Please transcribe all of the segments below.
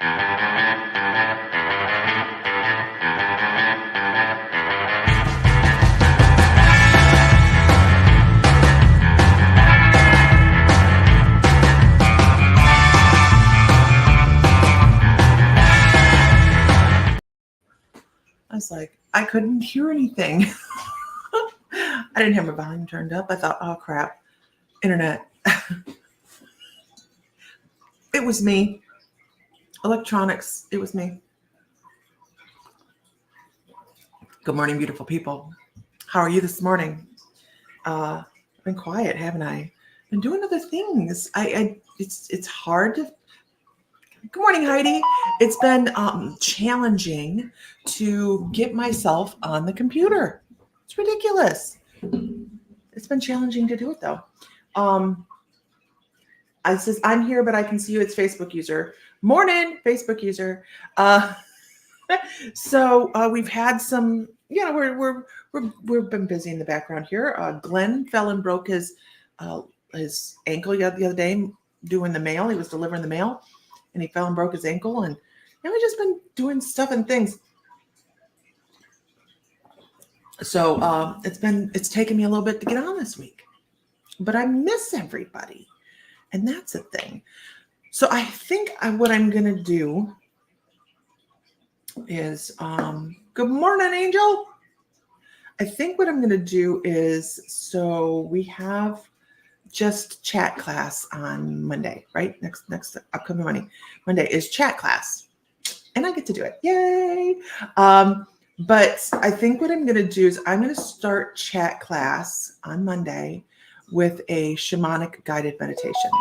I was like, I couldn't hear anything. I didn't have my volume turned up. I thought, oh crap, internet. It was me. Electronics. It was me. Good morning, beautiful people. How are you this morning? I've been quiet, haven't I? Been doing other things. It's hard to. Good morning, Heidi. It's been challenging to get myself on the computer. It's ridiculous. It's been challenging to do it though. I says I'm here, but I can see you. It's Facebook user. Morning, Facebook user. So we've had some. We've been busy in the background here. Glenn fell and broke his ankle the other day doing the mail. He was delivering the mail, and he fell and broke his ankle. And we've just been doing stuff and things. So it's taken me a little bit to get on this week, but I miss everybody, and that's a thing. So I think what I'm gonna do is good morning, Angel. I think what I'm going to do is, so we have just chat class on Monday, right? Next upcoming Monday is chat class, and I get to do it. Yay! But I think what I'm going to do is I'm going to start chat class on Monday with a shamanic guided meditation.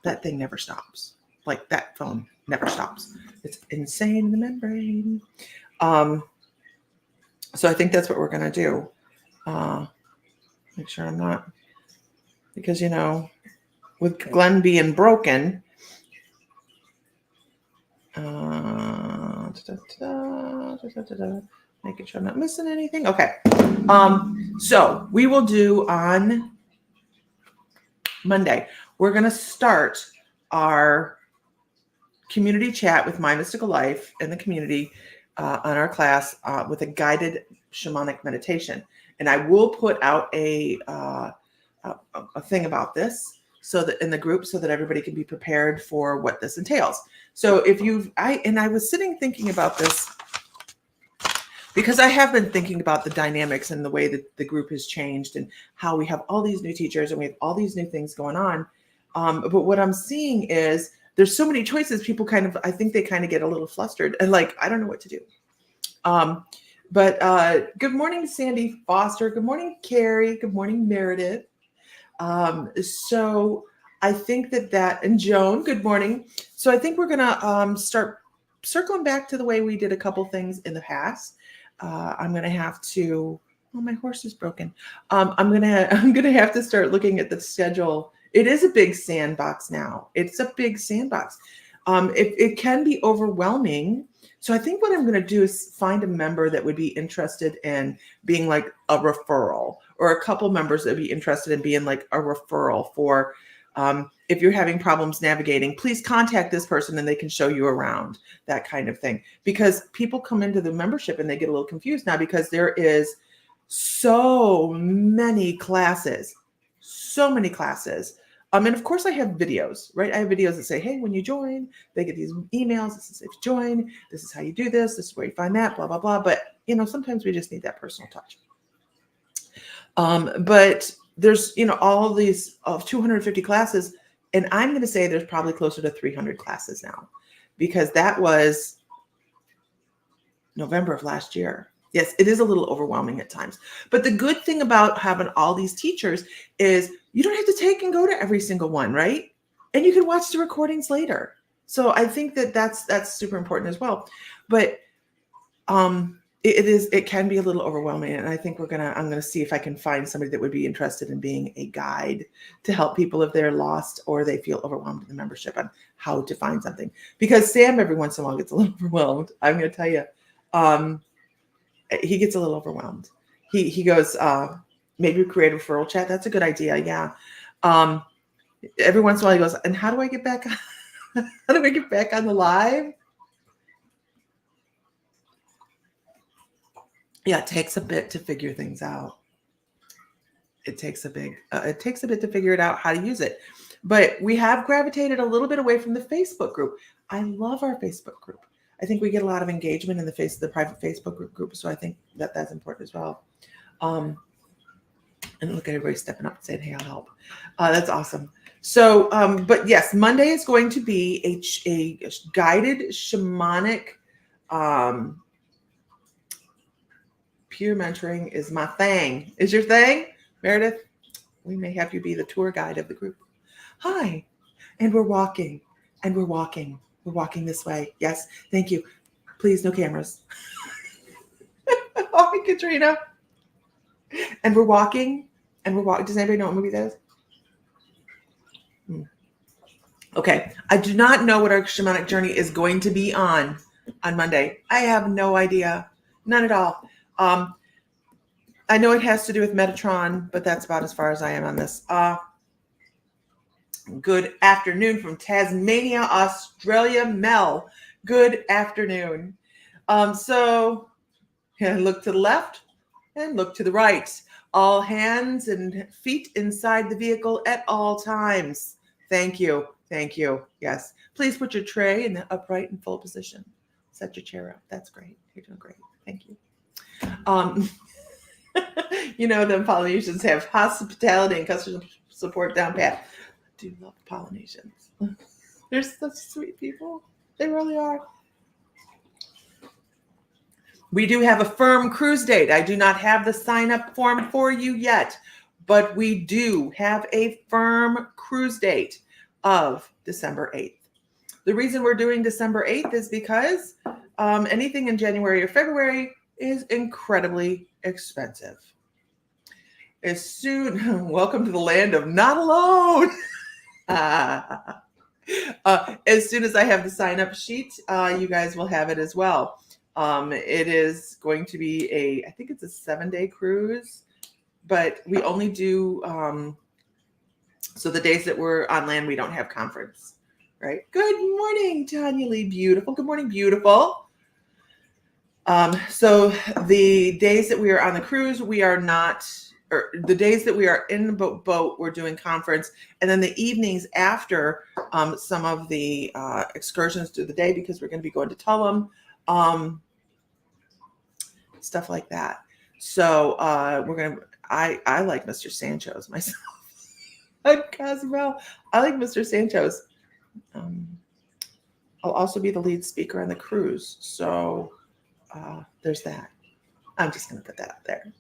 That thing never stops. Like that phone never stops. It's insane in the membrane. So I think that's what we're going to do. Make sure I'm not, because, with Glenn being broken, making sure I'm not missing anything. Okay. So we will do on Monday, we're going to start our community chat with My Mystical Life and the community on our class with a guided shamanic meditation. And I will put out a thing about this so that in the group, so that everybody can be prepared for what this entails. So I was sitting thinking about this because I have been thinking about the dynamics and the way that the group has changed and how we have all these new teachers and we have all these new things going on. But what I'm seeing is there's so many choices. People I think they kind of get a little flustered and like, I don't know what to do. But good morning, Sandy Foster. Good morning, Carrie. Good morning, Meredith. So I think that, and Joan, good morning. So I think we're going to start circling back to the way we did a couple things in the past. I'm going to have to, my horse is broken. I'm going to have to start looking at the schedule. It is a big sandbox now. It's a big sandbox. It can be overwhelming. So I think what I'm going to do is find a member that would be interested in being like a referral, or a couple members that would be interested in being like a referral for, if you're having problems navigating, please contact this person and they can show you around, that kind of thing. Because people come into the membership and they get a little confused now because there is so many classes. And of course I have videos, right? I have videos that say, hey, when you join, they get these emails. This is if you join, this is how you do this. This is where you find that, blah, blah, blah. But, sometimes we just need that personal touch. But there's, all these 250 classes. And I'm going to say there's probably closer to 300 classes now, because that was November of last year. Yes, it is a little overwhelming at times. But the good thing about having all these teachers is you don't have to take and go to every single one, right? And you can watch the recordings later. So I think that's super important as well. But it can be a little overwhelming. And I think I'm gonna see if I can find somebody that would be interested in being a guide to help people if they're lost or they feel overwhelmed in the membership on how to find something. Because Sam every once in a while gets a little overwhelmed. I'm gonna tell you. He gets a little overwhelmed. He goes, maybe create a referral chat. That's a good idea. Yeah. Every once in a while he goes, and how do I get back? How do we get back on the live? Yeah, it takes a bit to figure things out. It takes a bit to figure it out how to use it. But we have gravitated a little bit away from the Facebook group. I love our Facebook group. I think we get a lot of engagement in the private Facebook group. So I think that that's important as well. And look at everybody stepping up and saying, hey, I'll help. That's awesome. So, but yes, Monday is going to be a guided shamanic peer mentoring is my thing. Is your thing? Meredith, we may have you be the tour guide of the group. Hi. And we're walking. And we're walking. We're walking this way. Yes. Thank you. Please, no cameras. Oh, Katrina. And we're walking. And we're walking. Does anybody know what movie that is? Okay. I do not know what our shamanic journey is going to be on Monday. I have no idea. None at all. I know it has to do with Metatron, but that's about as far as I am on this. Good afternoon from Tasmania, Australia, Mel. Good afternoon. So yeah, look to the left and look to the right. All hands and feet inside the vehicle at all times. Thank you. Thank you. Yes. Please put your tray in the upright and full position. Set your chair up. That's great. You're doing great. Thank you. You know, the Polynesians have hospitality and customer support down pat. I do love Polynesians. They're such sweet people. They really are. We do have a firm cruise date. I do not have the sign-up form for you yet, but we do have a firm cruise date of December 8th. The reason we're doing December 8th is because anything in January or February is incredibly expensive. Welcome to the land of not alone. As soon as I have the sign-up sheet, you guys will have it as well. It is going to be I think it's a 7-day cruise, but we only do, so the days that we're on land, we don't have conference, right? Good morning, Tanya Lee, beautiful. Good morning, beautiful. So the days that we are on the cruise, we are not, or the days that we are in the boat, we're doing conference. And then the evenings after some of the excursions through the day, because we're going to be going to Tullum, stuff like that. So I like Mr. Sancho's myself. I'm Cosmel. I like Mr. Sancho's. I'll also be the lead speaker on the cruise. So there's that. I'm just going to put that out there.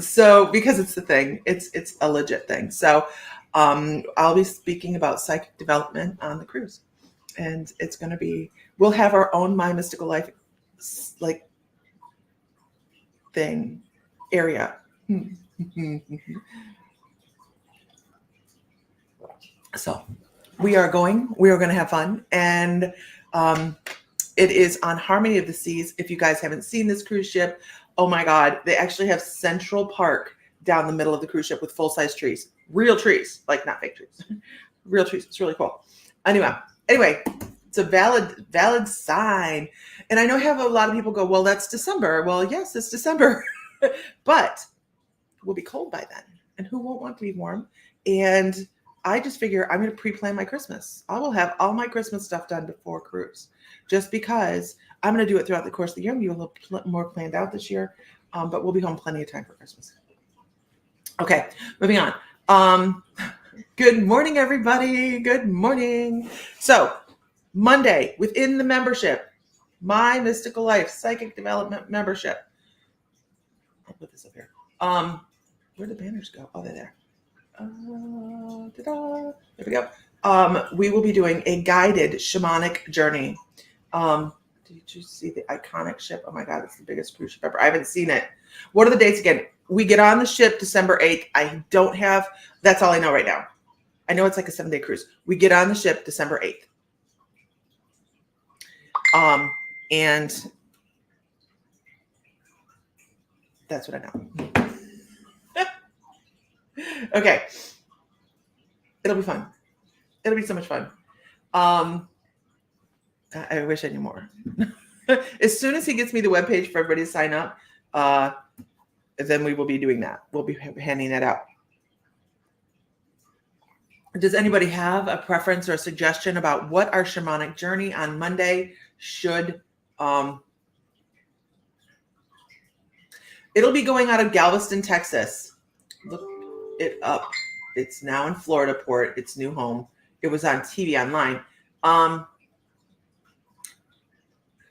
So because it's the thing, it's a legit thing. So I'll be speaking about psychic development on the cruise, and it's going to be, we'll have our own My Mystical Life like thing area. So we are going to have fun, and it is on Harmony of the Seas. If you guys haven't seen this cruise ship, oh my God, they actually have Central Park down the middle of the cruise ship with full-size trees, real trees, like not fake trees, real trees. It's really cool. Anyway, it's a valid sign. And I know I have a lot of people go, well, that's December. Well, yes, it's December, but we'll be cold by then. And who won't want to be warm? And I just figure I'm going to pre-plan my Christmas. I will have all my Christmas stuff done before cruise, just because I'm going to do it throughout the course of the year. I'm going to be a little more planned out this year, but we'll be home plenty of time for Christmas. Okay, moving on. Good morning, everybody. Good morning. So Monday, within the membership, My Mystical Life Psychic Development Membership. I'll put this up here. Where'd the banners go? Oh, they're there. There we go. We will be doing a guided shamanic journey. Did you see the iconic ship? Oh my God, it's the biggest cruise ship ever. I haven't seen it. What are the dates again? We get on the ship December 8th. I don't have, that's all I know right now. I know it's like a 7-day cruise. We get on the ship December 8th. And that's what I know. Okay. It'll be fun. It'll be so much fun. I wish I knew more. As soon as he gets me the webpage for everybody to sign up, then we will be doing that. We'll be handing that out. Does anybody have a preference or a suggestion about what our shamanic journey on Monday should? It'll be going out of Galveston, Texas. Look it up. It's now in Florida Port. Its new home. It was on TV online.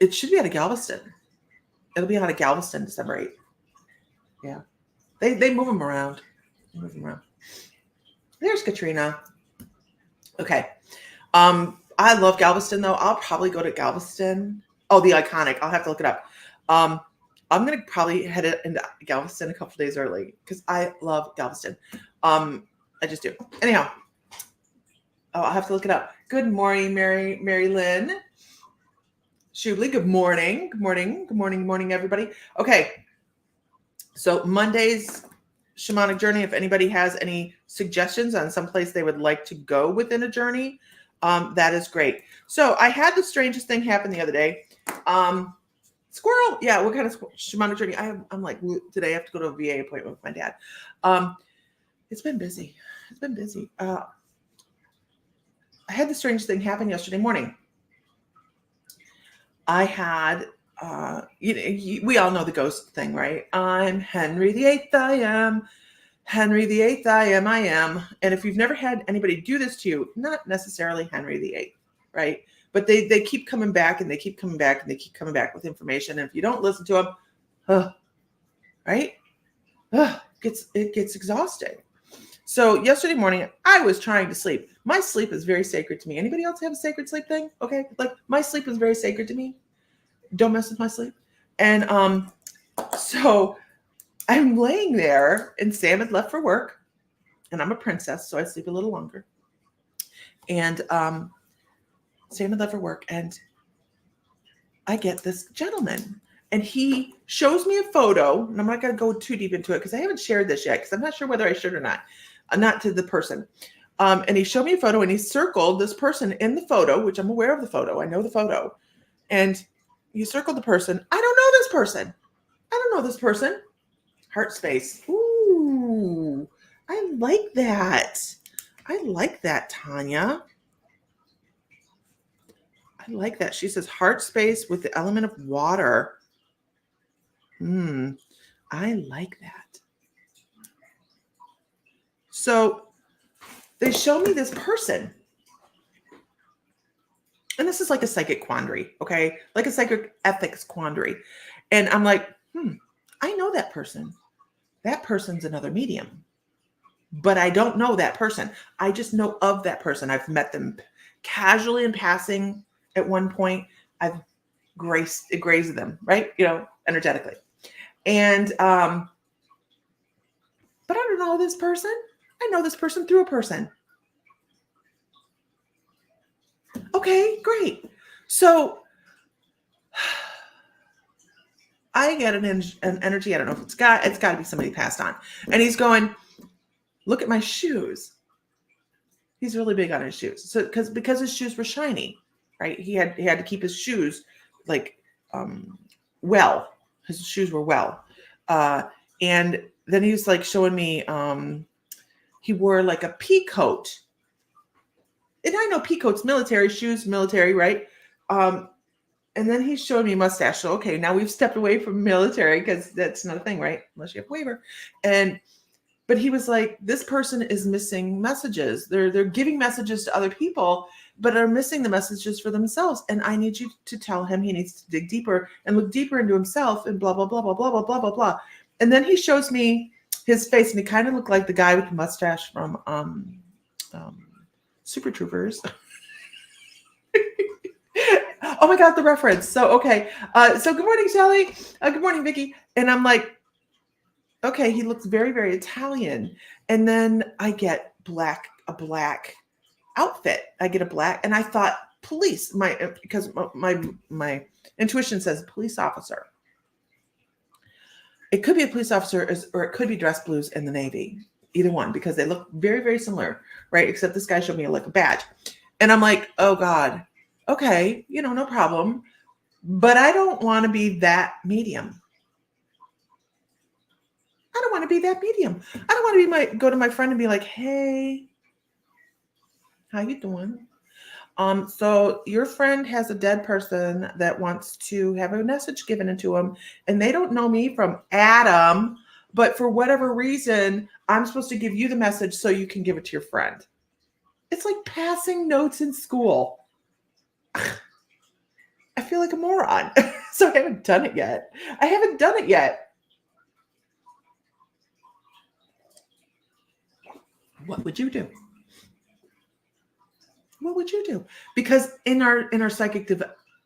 It should be out of Galveston. It'll be out of Galveston, December 8th. Yeah. They move them around. There's Katrina. Okay. I love Galveston though. I'll probably go to Galveston. Oh, the Iconic. I'll have to look it up. I'm going to probably head into Galveston a couple days early because I love Galveston. I just do. Anyhow. Oh, I'll have to look it up. Good morning, Mary Lynn. Shubli, good morning. Good morning, everybody. Okay. So Monday's shamanic journey, if anybody has any suggestions on some place they would like to go within a journey, that is great. So I had the strangest thing happen the other day. Squirrel. Yeah, what kind of shamanic journey? I'm like, today I have to go to a VA appointment with my dad. It's been busy. I had the strangest thing happen yesterday morning. I had, we all know the ghost thing, right? I'm Henry VIII, I am. Henry VIII, I am. And if you've never had anybody do this to you, not necessarily Henry VIII, right? But they keep coming back and they keep coming back and they keep coming back with information. And if you don't listen to them, right? It gets exhausting. So yesterday morning, I was trying to sleep. My sleep is very sacred to me. Anybody else have a sacred sleep thing? Okay. Like my sleep is very sacred to me. Don't mess with my sleep. And so I'm laying there and Sam had left for work and I'm a princess, so I sleep a little longer. And Sam had left for work and I get this gentleman and he shows me a photo, and I'm not going to go too deep into it because I haven't shared this yet because I'm not sure whether I should or not. Not to the person. And he showed me a photo and he circled this person in the photo, which I'm aware of the photo. I know the photo. And he circled the person. I don't know this person. Heart space. Ooh, I like that. Tanya. I like that. She says heart space with the element of water. I like that. So they show me this person. And this is like a psychic quandary, okay? Like a psychic ethics quandary. And I'm like, I know that person. That person's another medium. But I don't know that person. I just know of that person. I've met them casually in passing at one point. I've grazed them, right? Energetically. And but I don't know this person. I know this person through a person. Okay, great. So I get an energy. I don't know if it's got to be somebody passed on. And he's going, look at my shoes. He's really big on his shoes. So because his shoes were shiny, right? He had to keep his shoes like well. His shoes were well. And then he was like showing me he wore like a pea coat. And I know pea coats, military, shoes, military, right? And then he's showing me mustache. So, okay, now we've stepped away from military because that's not a thing, right? Unless you have a waiver. But he was like, this person is missing messages. They're giving messages to other people, but are missing the messages for themselves. And I need you to tell him he needs to dig deeper and look deeper into himself and blah, blah, blah, blah, blah, blah, blah, blah, blah. And then he shows me his face and he kind of looked like the guy with the mustache from Super Troopers. Oh my God, the reference. So, okay. So good morning, Shelly. Good morning, Vicky. And I'm like, okay, he looks very, very Italian. And then I get a black outfit. I get a black, and I thought police, because my intuition says police officer. It could be a police officer or it could be dress blues in the Navy. Either one, because they look very, very similar, right? Except this guy showed me like a badge. And I'm like, oh God, okay, no problem. But I don't want to be that medium. I don't want to be that medium. I don't want to go to my friend and be like, hey, how you doing? So your friend has a dead person that wants to have a message given into him, and they don't know me from Adam, but for whatever reason, I'm supposed to give you the message so you can give it to your friend. It's like passing notes in school. I feel like a moron. So I haven't done it yet. What would you do? What would you do? Because in our psychic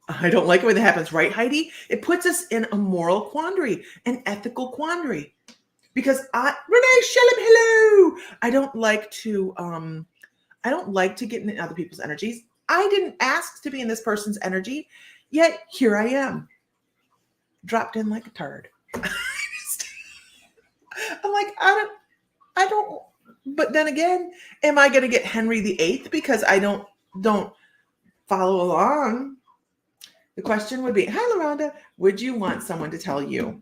I don't like it when that happens, right, Heidi? It puts us in a moral quandary, an ethical quandary. Because Renee Shellum, hello. I don't like to get in other people's energies. I didn't ask to be in this person's energy, yet here I am, dropped in like a turd. I'm like, I don't. But then again, am I going to get Henry VIII because I don't follow along? The question would be, hi, LaRonda, would you want someone to tell you?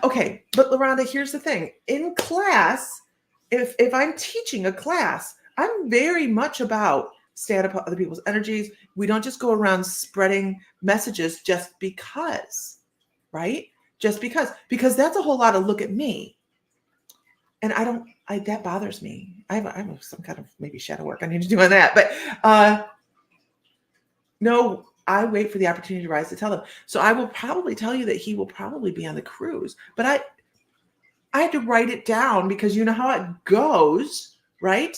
Okay, but LaRonda, here's the thing. In class, if I'm teaching a class, I'm very much about stay out of other people's energies. We don't just go around spreading messages just because, right? Just because that's a whole lot of look at me. And that bothers me. I have some kind of maybe shadow work I need to do on that. But no, I wait for the opportunity to rise to tell them. So I will probably tell you that he will probably be on the cruise. But I had to write it down because you know how it goes, right?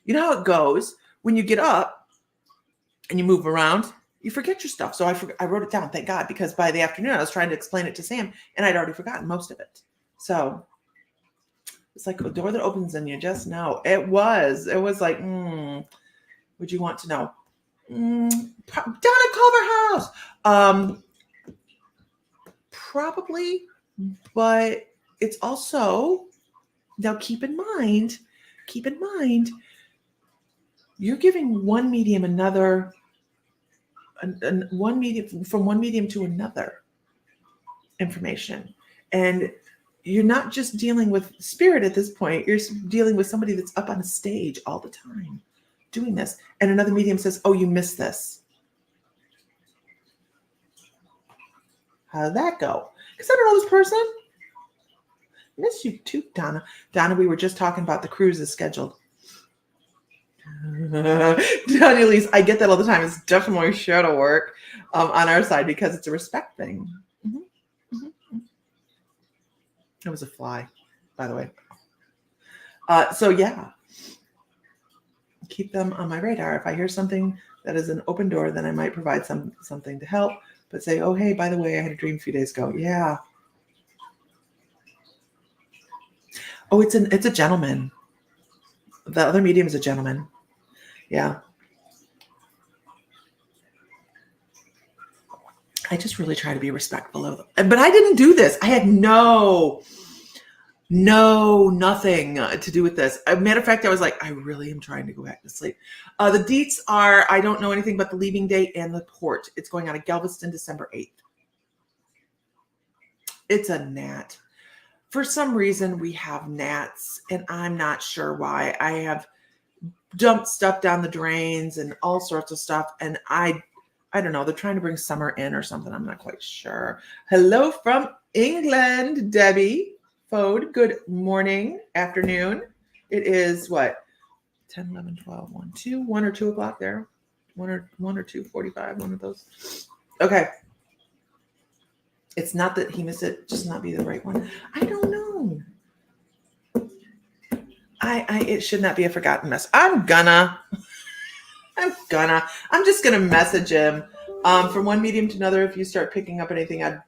You know how it goes when you get up and you move around, you forget your stuff. So I wrote it down, thank God, because by the afternoon I was trying to explain it to Sam and I'd already forgotten most of it. So it's like a door that opens and you just know. It was like, would you want to know? Donna Culverhouse. Probably, but it's also, now keep in mind, you're giving one medium from one medium to another information. And you're not just dealing with spirit at this point. You're dealing with somebody that's up on a stage all the time doing this. And another medium says, oh, you missed this. How did that go? Because I don't know this person. Miss you too, Donna. Donna, we were just talking about the cruise is scheduled. Donna Elise, I get that all the time. It's definitely shadow work on our side because it's a respect thing. It was a fly, by the way. So yeah, keep them on my radar. If I hear something that is an open door, then I might provide something to help. But say, oh, hey, by the way, I had a dream a few days ago. Yeah. Oh, it's a gentleman. The other medium is a gentleman. Yeah. I just really try to be respectful of them. But I didn't do this. I had nothing to do with this. As a matter of fact, I was like, I really am trying to go back to sleep. The deets are, I don't know anything but the leaving date and the port. It's going on to Galveston, December 8th. It's a gnat. For some reason, we have gnats, and I'm not sure why. I have dumped stuff down the drains and all sorts of stuff, and I don't know. They're trying to bring summer in or something. I'm not quite sure. Hello from England, Debbie Fode. Good morning, afternoon. It is what? 10, 11, 12, 1, 2, 1 or 2 o'clock there. 1 or 2:45, one of those. Okay. It's not that he missed it, just not be the right one. I don't know. It should not be a forgotten mess. I'm just gonna message him from one medium to another. If you start picking up anything I'm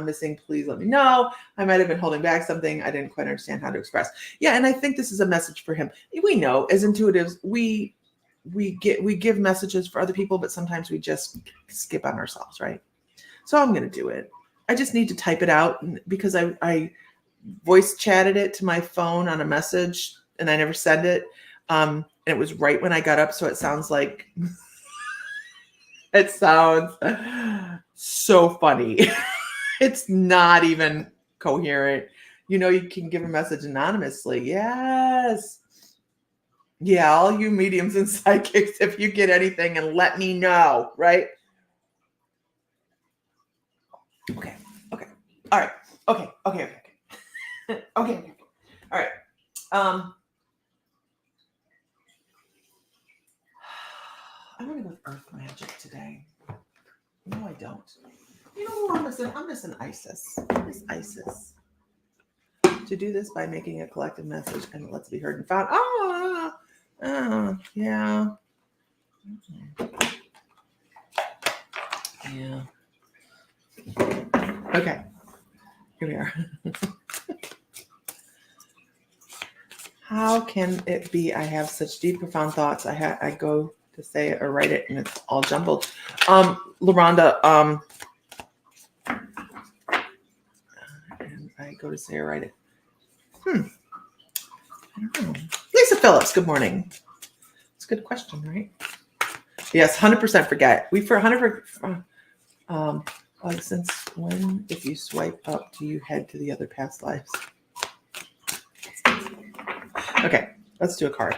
missing, please let me know. I might have been holding back something I didn't quite understand how to express. Yeah, and I think this is a message for him. We know as intuitives, we give messages for other people, but sometimes we just skip on ourselves, right? So I'm gonna do it. I just need to type it out because I voice chatted it to my phone on a message and I never send it. And And it was right when I got up. So it sounds like, it sounds so funny. It's not even coherent. You know, you can give a message anonymously. Yes. Yeah, all you mediums and psychics, if you get anything, and let me know, right? Okay. Okay. All right. Okay. Okay. Okay. Okay. Okay. All right. I want to go with Earth Magic today. No, I don't. You know who I'm missing? I'm missing Isis. It's Isis. To do this by making a collective message and let's be heard and found. Yeah. Yeah. Okay. Here we are. How can it be I have such deep, profound thoughts? I go to say it or write it and it's all jumbled. LaRonda, and I go to say or write it. I don't know. Lisa Phillips, good morning. It's a good question, right? Yes, 100% forget. We for 100%. Since when, if you swipe up, do you head to the other past lives? Okay, let's do a card.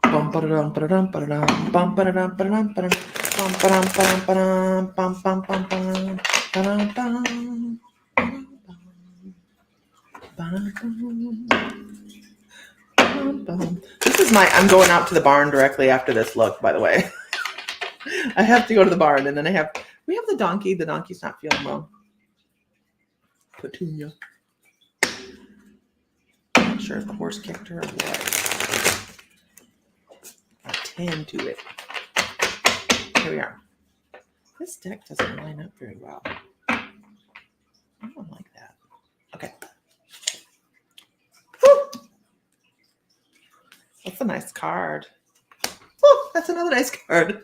Bum ba-da-dum ba-da-dum ba-da-dum bum ba-da-dum ba-da-dum ba-da-dum bum ba-dum ba-dum ba-dum bum bum bum bum ba-dum bum. This is my. I'm going out to the barn directly after this look. By the way, I have to go to the barn, and then we have the donkey. The donkey's not feeling well. Petunia. Not sure if the horse kicked her or what. Attend to it. Here we are. This deck doesn't line up very well. I don't like that. Okay. Woo! That's a nice card. Woo! That's another nice card.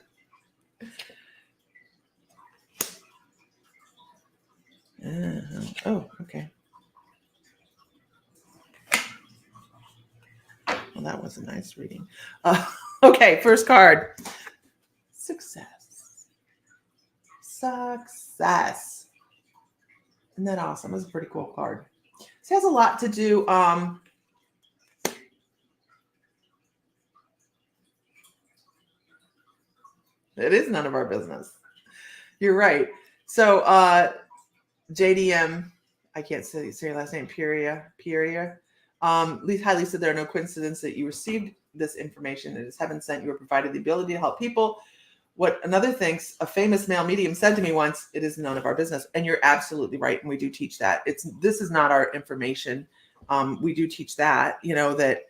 Oh, okay. Well, that was a nice reading. Okay, first card. Success. Success. Isn't that awesome? That's a pretty cool card. This has a lot to do. It is none of our business. You're right. So JDM, I can't say your last name, Peria. Hi Lisa, there are no coincidence that you received this information. It is heaven sent. You were provided the ability to help people. What another thinks, a famous male medium said to me once, it is none of our business. And you're absolutely right. And we do teach that. This is not our information. We do teach that, that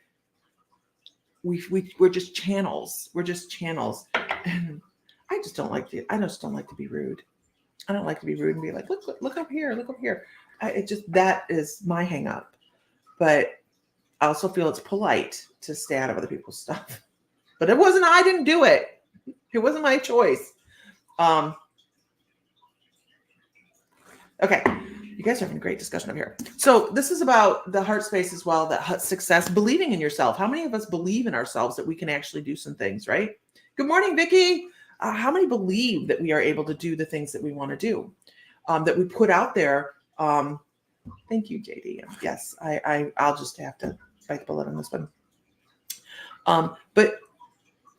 we're just channels. We're just channels. And I just don't like to be rude. I don't like to be rude and be like, look up here, look up here. That is my hang up. But I also feel it's polite to stay out of other people's stuff. But I didn't do it. It wasn't my choice. Okay. You guys are having a great discussion up here. So this is about the heart space as well, that success, believing in yourself. How many of us believe in ourselves that we can actually do some things, right? Good morning, Vicki. How many believe that we are able to do the things that we want to do, that we put out there? Thank you, JD. Yes, I'll just have to bite the bullet on this one. But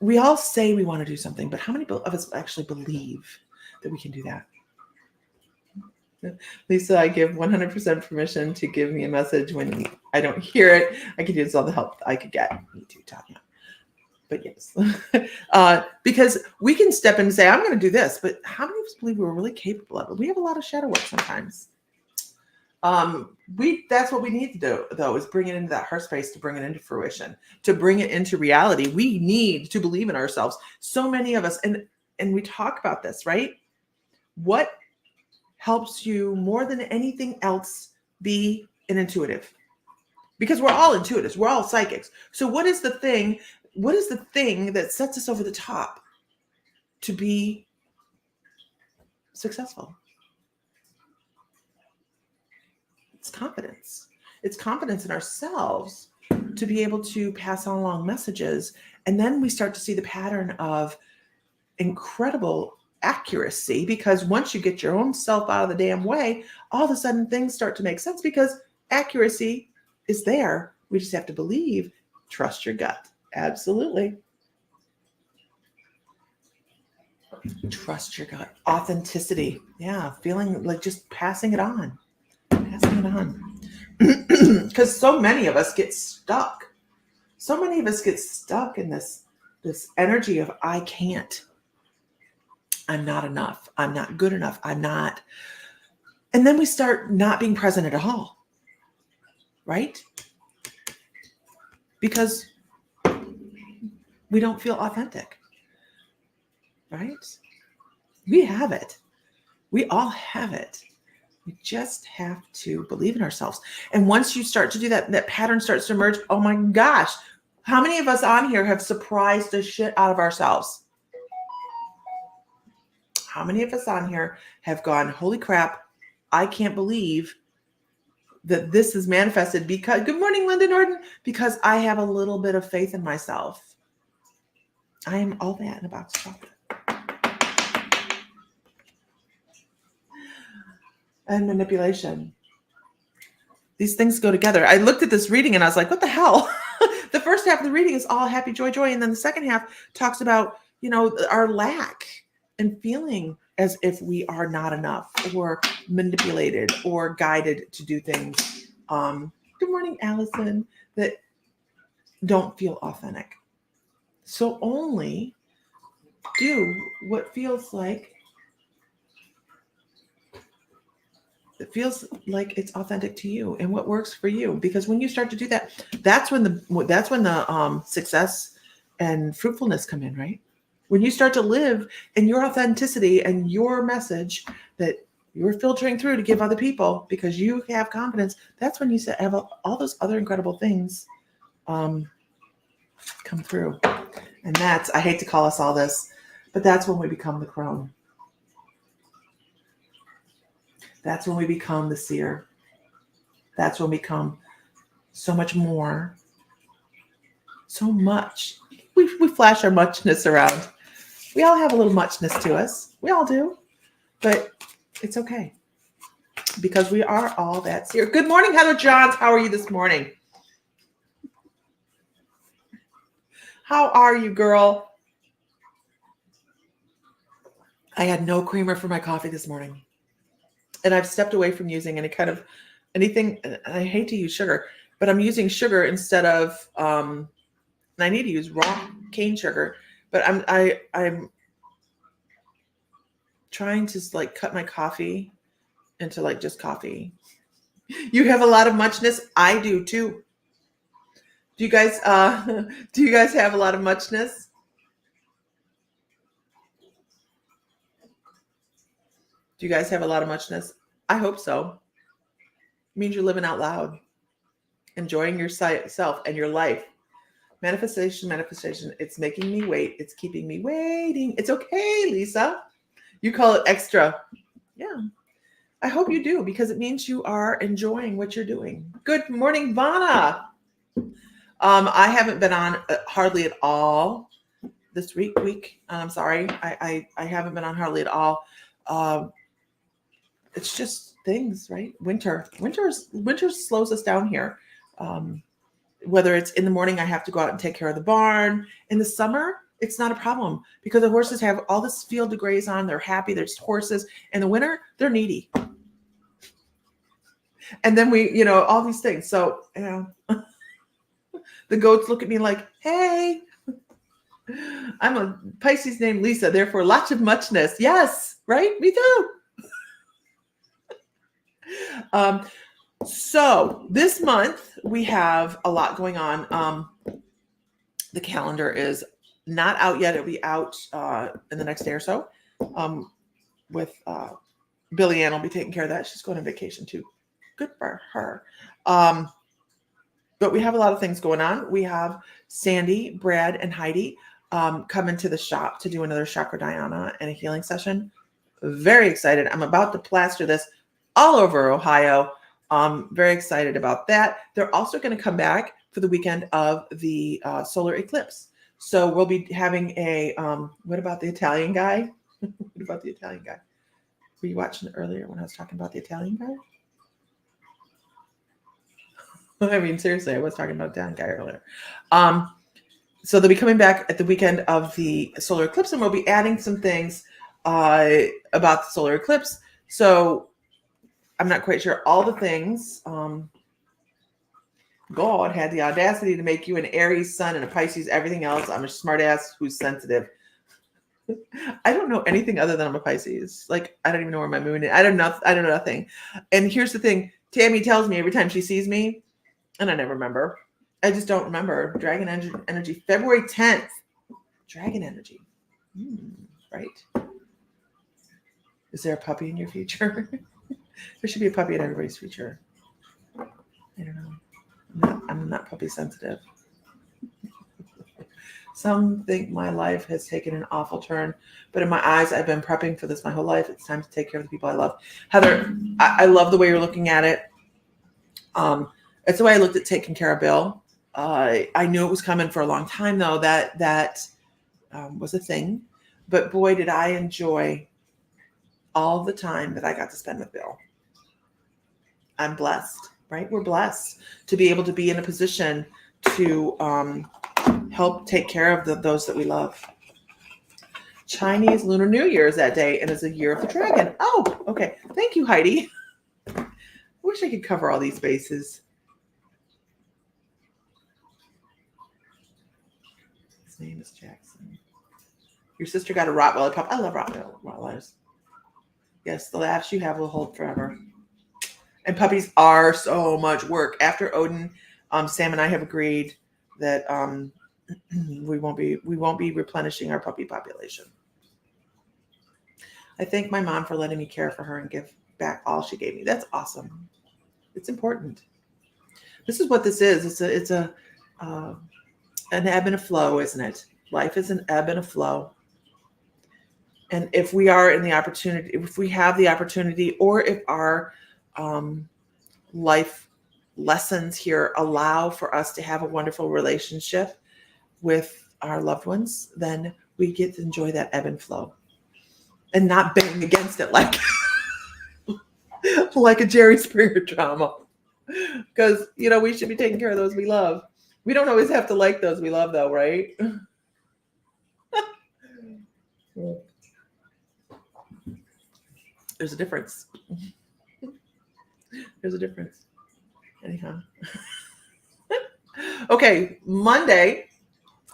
we all say we want to do something, but how many of us actually believe that we can do that? Lisa, I give 100% permission to give me a message when I don't hear it. I could use all the help I could get. Me too, Tanya. But yes, because we can step in and say, I'm going to do this, but how many of us believe we're really capable of it? We have a lot of shadow work sometimes. That's what we need to do, though, is bring it into that heart space, to bring it into fruition, to bring it into reality. We need to believe in ourselves. So many of us, and we talk about this, right? What helps you more than anything else be an intuitive? Because we're all intuitives. We're all psychics. So what is the thing that sets us over the top to be successful? It's confidence. It's confidence in ourselves to be able to pass on along messages. And then we start to see the pattern of incredible accuracy, because once you get your own self out of the damn way, all of a sudden things start to make sense because accuracy is there. We just have to believe, trust your gut. Absolutely. Trust your gut. Authenticity. Yeah. Feeling like just passing it on. Passing it on. Because so many of us get stuck. So many of us get stuck in this energy of I can't. I'm not enough. I'm not good enough. I'm not. And then we start not being present at all. Right? Because we don't feel authentic. Right? We have it. We all have it. We just have to believe in ourselves. And once you start to do that, that pattern starts to emerge. Oh my gosh. How many of us on here have surprised the shit out of ourselves? How many of us on here have gone, holy crap, I can't believe that this is manifested because, good morning, Linda Norton, because I have a little bit of faith in myself. I am all that in a box of chocolate. And manipulation. These things go together. I looked at this reading and I was like, what the hell? The first half of the reading is all happy, joy, joy. And then the second half talks about, our lack and feeling as if we are not enough or manipulated or guided to do things. Good morning, Allison, that don't feel authentic. So only do what feels like it feels like it's authentic to you and what works for you. Because when you start to do that, that's when the success and fruitfulness come in, right? When you start to live in your authenticity and your message that you're filtering through to give other people because you have confidence, that's when you have all those other incredible things come through. And I hate to call us all this, but that's when we become the crone. That's when we become the seer. That's when we become so much more. So much. We flash our muchness around. We all have a little muchness to us. We all do. But it's okay. Because we are all that seer. Good morning, Heather Johns. How are you this morning? How are you, girl? I had no creamer for my coffee this morning. And I've stepped away from using anything. I hate to use sugar, but I'm using sugar instead of, and I need to use raw cane sugar, but I'm trying to cut my coffee into just coffee. You have a lot of muchness. I do too. Do you guys have a lot of muchness? Do you guys have a lot of muchness? I hope so. It means you're living out loud, enjoying yourself and your life. Manifestation. It's making me wait. It's keeping me waiting. It's okay, Lisa. You call it extra. Yeah. I hope you do, because it means you are enjoying what you're doing. Good morning, Vana. I haven't been on hardly at all this week. I'm sorry. I haven't been on hardly at all. It's just things, right? Winter slows us down here. Whether it's in the morning, I have to go out and take care of the barn. In the summer, it's not a problem because the horses have all this field to graze on. They're happy. There's horses. In the winter, they're needy. And then we, all these things. So, the goats look at me like, hey, I'm a Pisces named Lisa, therefore lots of muchness. Yes, right? Me too. So this month we have a lot going on. The calendar is not out yet. It'll be out in the next day or so. With Billy Ann will be taking care of that. She's going on vacation too. Good for her. But we have a lot of things going on. We have Sandy, Brad, and Heidi come into the shop to do another chakra dhyana and a healing session. Very excited. I'm about to plaster this all over Ohio. Very excited about that. They're also going to come back for the weekend of the solar eclipse. So we'll be having a, what about the Italian guy? What about the Italian guy? Were you watching it earlier when I was talking about the Italian guy? I mean, seriously, I was talking about Italian guy earlier. So they'll be coming back at the weekend of the solar eclipse, and we'll be adding some things about the solar eclipse. So I'm not quite sure all the things. God had the audacity to make you an Aries sun and a Pisces, everything else. I'm a smartass who's sensitive. I don't know anything other than I'm a Pisces. Like, I don't even know where my moon is. I don't know nothing. And here's the thing. Tammy tells me every time she sees me, and I never remember. I just don't remember. Dragon energy, February 10th. Dragon energy. Right. Is there a puppy in your future? There should be a puppy in everybody's future. I don't know. I'm not puppy sensitive. Some think my life has taken an awful turn, but in my eyes, I've been prepping for this my whole life. It's time to take care of the people I love. Heather, I love the way you're looking at it. It's the way I looked at taking care of Bill. I knew it was coming for a long time, though. That was a thing. But boy, did I enjoy all the time that I got to spend with Bill. I'm blessed, right? We're blessed to be able to be in a position to help take care of those that we love. Chinese Lunar New Year is that day, and it's a year of the dragon. Oh, okay. Thank you, Heidi. I wish I could cover all these bases. His name is Jackson. Your sister got a Rottweiler pup. I love Rottweilers. Yes, the laughs you have will hold forever. And puppies are so much work. After Odin, Sam and I have agreed that we won't be replenishing our puppy population. I thank my mom for letting me care for her and give back all she gave me. That's awesome. It's important. This is what this is. It's an ebb and a flow, isn't it? Life is an ebb and a flow. And if we are in the opportunity, if we have the opportunity, or if our life lessons here allow for us to have a wonderful relationship with our loved ones, then we get to enjoy that ebb and flow and not bang against it like like a Jerry Springer drama. Because, we should be taking care of those we love. We don't always have to like those we love, though, right? There's a difference. There's a difference. Anyhow. Okay, Monday,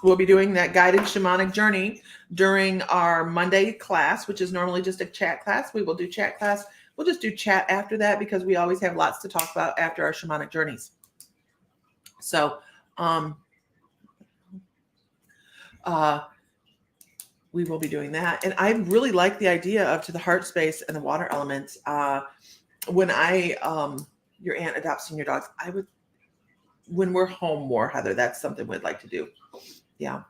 we'll be doing that guided shamanic journey during our Monday class, which is normally just a chat class. We will do chat class. We'll just do chat after that because we always have lots to talk about after our shamanic journeys. So, we will be doing that. And I really like the idea of to the heart space and the water element. When your aunt adopts senior dogs, when we're home more, Heather, that's something we'd like to do. Yeah.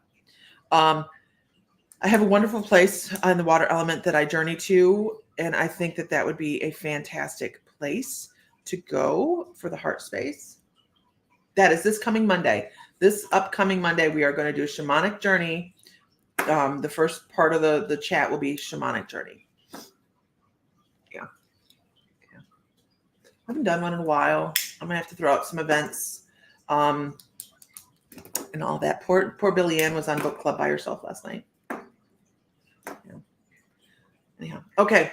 I have a wonderful place on the water element that I journey to. And I think that would be a fantastic place to go for the heart space. That is this coming Monday. This upcoming Monday, we are going to do a shamanic journey. The first part of the chat will be shamanic journey. Yeah. I haven't done one in a while. I'm going to have to throw out some events and all that. Poor Billy Ann was on book club by herself last night. Yeah. Anyhow. Okay.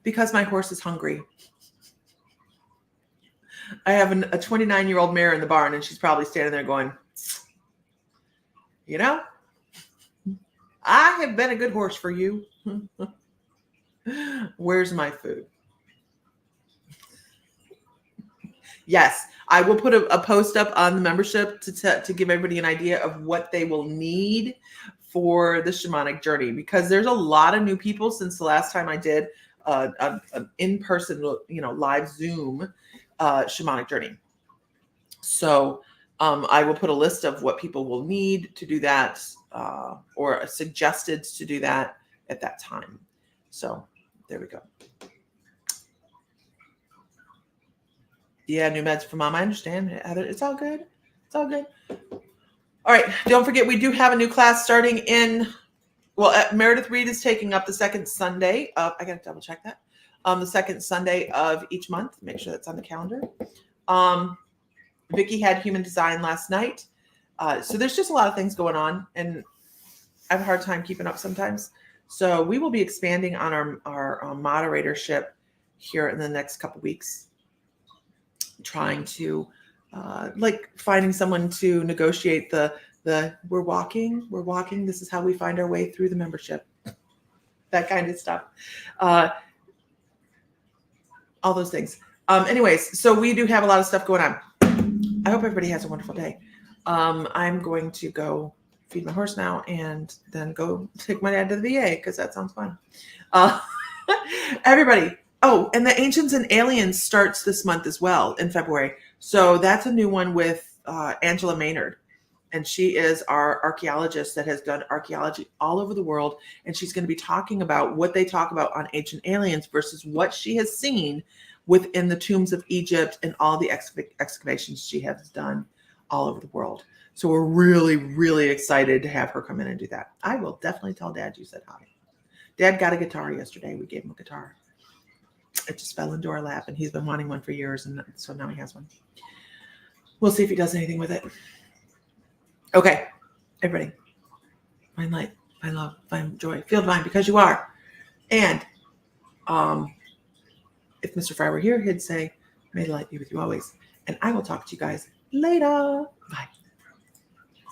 Because my horse is hungry. I have a 29-year-old mare in the barn, and she's probably standing there going, I have been a good horse for you. Where's my food? Yes, I will put a post up on the membership to give everybody an idea of what they will need for the shamanic journey, because there's a lot of new people since the last time I did an in-person, live Zoom shamanic journey. So I will put a list of what people will need to do that or suggested to do that at that time. So there we go. Yeah, new meds for mom. I understand, Heather. It's all good. It's all good. All right. Don't forget, we do have a new class starting in. Well, Meredith Reed is taking up the second Sunday of. I got to double check that. The second Sunday of each month. Make sure that's on the calendar. Vicki had human design last night. So there's just a lot of things going on, and I have a hard time keeping up sometimes. So we will be expanding on our moderatorship here in the next couple weeks, trying to like finding someone to negotiate the we're walking. This is how we find our way through the membership. That kind of stuff. All those things. Anyways, so we do have a lot of stuff going on. I hope everybody has a wonderful day. I'm going to go feed my horse now and then go take my dad to the VA because that sounds fun. Everybody. Oh, and the Ancients and Aliens starts this month as well in February. So that's a new one with Angela Maynard. And she is our archaeologist that has done archaeology all over the world. And she's going to be talking about what they talk about on Ancient Aliens versus what she has seen within the tombs of Egypt and all the excavations she has done all over the world. So we're really, really excited to have her come in and do that. I will definitely tell Dad you said hi. Dad got a guitar yesterday. We gave him a guitar. It just fell into our lap, and he's been wanting one for years, and so now he has one. We'll see if he does anything with it. Okay, everybody. Find light, find love, find joy. Feel divine because you are. And if Mr. Fry were here, he'd say, may the light be with you always. And I will talk to you guys later. Bye.